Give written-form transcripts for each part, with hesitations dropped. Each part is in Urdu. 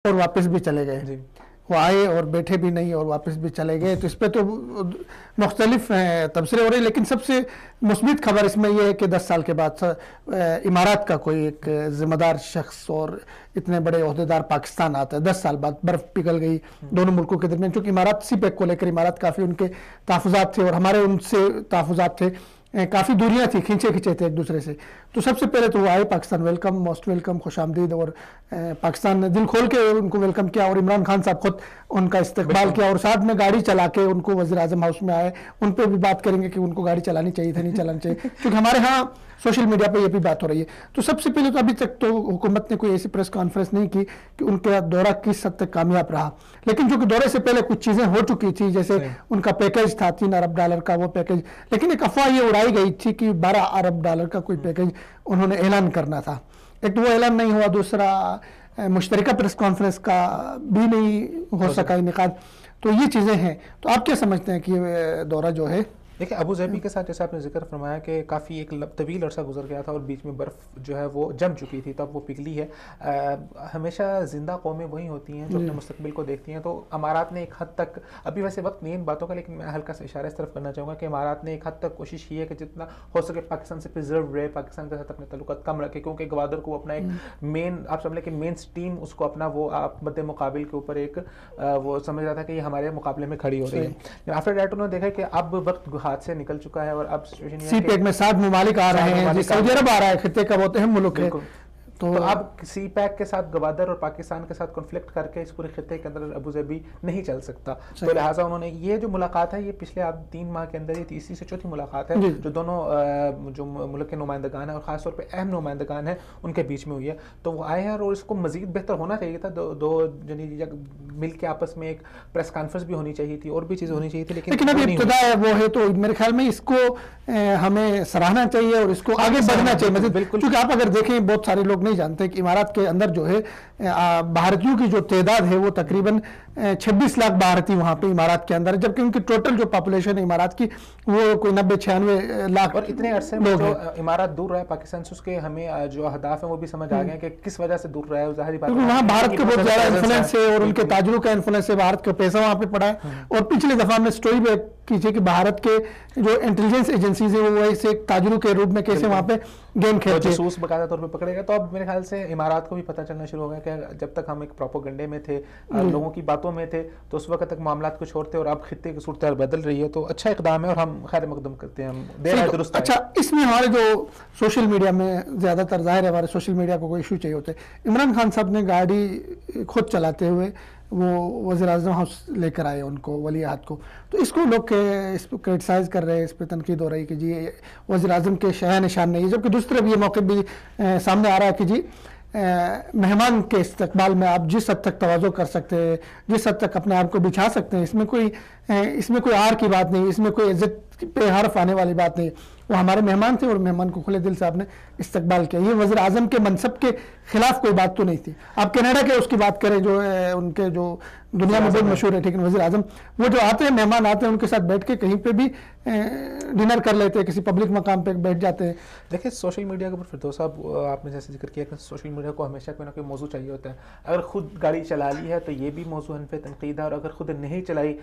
اور واپس بھی چلے گئے. جی وہ آئے اور بیٹھے بھی نہیں اور واپس بھی چلے گئے. تو اس پہ تو مختلف تبصرے ہو رہے ہیں، لیکن سب سے مثبت خبر اس میں یہ ہے کہ 10 سال کے بعد امارات کا کوئی ایک ذمہ دار شخص اور اتنے بڑے عہدیدار پاکستان آتا ہے. 10 سال بعد برف پگھل گئی دونوں ملکوں کے درمیان، چونکہ امارات سی پیک کو لے کر امارات کافی ان کے تحفظات تھے اور ہمارے ان سے تحفظات تھے، کافی دوریاں تھیں، کھینچے تھے ایک دوسرے سے. تو سب سے پہلے تو وہ آئے پاکستان، ویلکم، موسٹ ویلکم، خوش آمدید. اور پاکستان نے دل کھول کے ان کو ویلکم کیا اور عمران خان صاحب خود ان کا استقبال کیا اور ساتھ میں گاڑی چلا کے ان کو وزیر اعظم ہاؤس میں آئے. ان پہ بھی بات کریں گے کہ ان کو گاڑی چلانی چاہیے تھی، نہیں چلانی چاہیے، کیونکہ ہمارے ہاں سوشل میڈیا پہ یہ بھی بات ہو رہی ہے. تو سب سے پہلے تو ابھی تک تو حکومت نے کوئی ایسی پریس کانفرنس نہیں کی کہ ان کا دورہ کس حد تک کامیاب رہا. لیکن چونکہ دورے سے پہلے کچھ چیزیں ہو چکی تھی، جیسے ان کا پیکیج تھا $3 ارب کا وہ پیکیج، لیکن ایک افواہ یہ اڑائی گئی تھی کہ $12 ارب کا کوئی پیکیج انہوں نے اعلان کرنا تھا. ایک تو وہ اعلان نہیں ہوا، دوسرا مشترکہ پریس کانفرنس کا بھی نہیں ہو سکا انعقاد. تو یہ چیزیں ہیں. تو آپ کیا سمجھتے ہیں کہ یہ دورہ جو ہے؟ دیکھیں، ابو ظبی کے ساتھ جیسا آپ نے ذکر فرمایا کہ کافی ایک طویل عرصہ گزر گیا تھا اور بیچ میں برف جو ہے وہ جم چکی تھی، تب وہ پگھلی ہے. ہمیشہ زندہ قومیں وہی ہوتی ہیں جو اپنے مستقبل کو دیکھتی ہیں. تو امارات نے ایک حد تک، ابھی ویسے وقت نہیں ان باتوں کا، لیکن میں ہلکا سا اشارہ اس طرف کرنا چاہوں گا کہ امارات نے ایک حد تک کوشش کی ہے کہ جتنا ہو سکے پاکستان سے پریزرو رہے، پاکستان کے ساتھ اپنے تعلقات کم رکھے، کیونکہ گوادر کو اپنا ایک مین، آپ سمجھ لیں کہ مین سٹیم اس کو اپنا وہ مد مقابل کے اوپر ایک وہ سمجھ رہا تھا کہ یہ ہمارے مقابلے میں کھڑی ہو رہی ہے. آفٹر دیٹ انہوں نے دیکھا کہ اب وقت ہاتھ سے نکل چکا ہے اور اب سی پیک میں 7 ممالک آ رہے ہیں، سعودی عرب آ رہا ہے، خطے کا بہت اہم ملک ہے. تو اب سی پیک کے ساتھ گوادر اور پاکستان کے ساتھ کنفلکٹ کر کے اس پورے خطے کے اندر ابو ظبی نہیں چل سکتا. تو لہٰذا انہوں نے یہ جو ملاقات ہے، یہ پچھلے 3 ماہ کے اندر یہ تیسری سے چوتھی ملاقات ہے جو دونوں جو ملک کے نمائندگان ہیں اور خاص طور پہ اہم نمائندگان ہیں ان کے بیچ میں ہوئی ہے. تو وہ آئے ہیں اور اس کو مزید بہتر ہونا چاہیے تھا. دو مل کے آپس میں ایک پریس کانفرنس بھی ہونی چاہیے تھی اور بھی چیزیں ہونی چاہیے تھی، لیکن ابھی ابتدا وہ ہے. تو میرے خیال میں اس کو ہمیں سراہنا چاہیے اور اس کو آگے بڑھنا چاہیے. بالکل، کیونکہ آپ اگر دیکھیں بہت سارے لوگ نہیں جانتے کہ امارات کے اندر جو ہے بھارتیوں کی جو تعداد ہے وہ تقریباً 26 لاکھ بھارتی وہاں پہ امارات کے اندر ہے، جبکہ ان کی ٹوٹل جو پاپولیشن ہے امارات کی وہ کوئی 90-96 لاکھ. اور اتنے عرصے میں جو امارات دور رہا ہے پاکستان سے، اس کے ہمیں جو اہداف ہیں وہ بھی سمجھ آ گئے ہیں کہ کس وجہ سے دور رہا ہے. ظاہری بات ہے وہاں بھارت کا بہت زیادہ انفلوئنس ہے اور ان کے تاجروں کا انفلوئنس ہے، بھارت کا پیسہ وہاں پہ پڑا ہے. اور پچھلے دفعہ ہم نے اسٹوری بھی کیجیے کہ بھارت کے جو انٹیلیجنس ایجنسیز ہیں وہ ایسے تاجروں کے روپ میں کیسے وہاں پہ گیم کھیلتے ہیں، جاسوس باقاعدہ طور پہ پکڑے گئے. تو اب میرے خیال سے امارات کو بھی پتہ چلنا شروع ہو گیا کہ جب تک ہم ایک پروپیگنڈے میں تھے، لوگوں کی باتوں میں تھے، تو اس وقت تک معاملات کچھ اور تھے اور اب خطے کی صورتحال بدل رہی ہے. تو اچھا اقدام ہے اور ہم خیر مقدم کرتے ہیں. ہم درست. اچھا، اس میں ہمارے جو سوشل میڈیا میں زیادہ تر ظاہر ہے ہمارے سوشل میڈیا کو کوئی ایشو چاہیے ہوتے ہیں. عمران خان صاحب نے گاڑی خود چلاتے ہوئے وہ وزیر اعظم ہاؤس لے کر آئے ان کو، ولی عہد کو. تو اس کو لوگ اس پہ کرٹیسائز کر رہے ہیں، اس پہ تنقید ہو رہی ہے کہ جی وزیر اعظم کے شایان نشان نہیں ہے. جبکہ دوسرے بھی یہ موقع بھی سامنے آ رہا ہے کہ جی مہمان کے استقبال میں آپ جس حد تک تواضع کر سکتے ہیں، جس حد تک اپنے آپ کو بچھا سکتے ہیں، اس میں کوئی آر کی بات نہیں، اس میں کوئی عزت پہ حرف آنے والی بات نہیں. وہ ہمارے مہمان تھے اور مہمان کو کھلے دل سے آپ نے استقبال کیا. یہ وزیر اعظم کے منصب کے خلاف کوئی بات تو نہیں تھی. آپ کینیڈا کے اس کی بات کریں جو ان کے جو دنیا میں بہت مشہور ہے، لیکن وزیر اعظم وہ جو آتے ہیں مہمان آتے ہیں ان کے ساتھ بیٹھ کے کہیں پہ بھی ڈنر کر لیتے ہیں، کسی پبلک مقام پہ بیٹھ جاتے ہیں. دیکھیں سوشل میڈیا کے اوپر فردوس صاحب آپ نے جیسے ذکر کیا کہ سوشل میڈیا کو ہمیشہ کوئی نہ کوئی موضوع چاہیے ہوتا ہے. اگر خود گاڑی چلا لی ہے تو یہ بھی موضوع حد پہ تنقید ہے، اور اگر خود نہیں چلائی،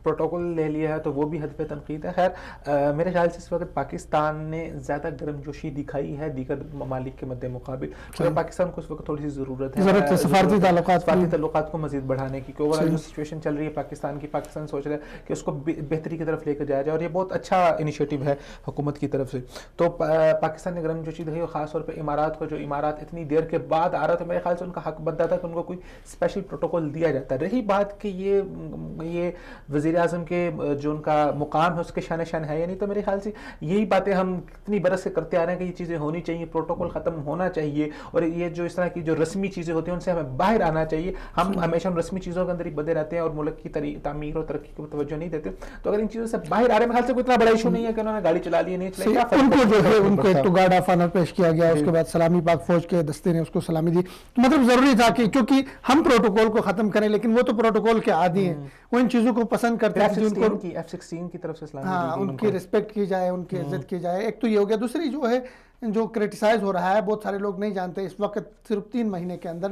پروٹوکول لے لیا ہے تو وہ بھی حد پہ تنقید ہے. خیر میرے خیال سے اس وقت پاکستان نے زیادہ گرم جوشی دکھائی ہے دیگر ممالک کے مد مقابل. پاکستان کو اس وقت تھوڑی سی ضرورت ہے سفارتی تعلقات کو مزید بڑھانے کی. اوورآل جو سچویشن چل رہی ہے پاکستان سوچ رہا ہے کہ اس کو بہتری کی طرف لے کر جایا جائے، اور یہ بہت اچھا انیشیٹو ہے حکومت کی طرف سے. تو پاکستان نے گرم جوشی دکھائی، اور خاص طور پہ امارات کو، جو امارات اتنی دیر کے بعد آ رہا تھا، میرے خیال سے ان کا حق بنتا تھا کہ ان کو کوئی اسپیشل پروٹوکول دیا جاتا. رہی بات کہ یہ وزیر اعظم کے جو ان کا مقام ہے اس کے شان شان ہے یا نہیں، تو میرے خیال سے یہی باتیں ہم کتنی برس سے کرتے آ رہے ہیں کہ یہ چیزیں ہونی چاہیے، پروٹوکول ختم ہونا چاہیے، اور یہ جو اس طرح کی جو رسمی چیزیں ہوتی ہیں ان سے ہمیں باہر آنا چاہیے. ہم ہمیشہ ان رسمی چیزوں کے اندر ہی بدے رہتے ہیں اور ملک کی تعمیر اور ترقی کو توجہ نہیں دیتے. تو اگر ان چیزوں سے باہر آ رہے ہیں، میرے خیال سے کوئی اتنا بڑا ایشو نہیں ہے کہ انہوں نے گاڑی چلا لی نہیں چلائی. ان کو جو ہے ان کو ایک تو گارڈ آف آنر پیش کیا گیا، اس کے بعد سلامی پاک فوج کے دستے نے اس کو سلامی دی. مطلب ضروری تھا کہ کیونکہ ہم پروٹوکول کو ختم کریں، لیکن وہ تو پروٹوکول کے عادی ہیں، وہ ان چیزوں کو پسند کرتے ہیں. F-16 کی طرف سے ان کی رسپیکٹ کی جائے، ان کی عزت کی جائے. ایک تو یہ ہو گیا. دوسری جو ہے جو کرٹیسائز ہو رہا ہے، بہت سارے لوگ نہیں جانتے، اس وقت صرف 3 مہینے کے اندر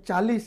40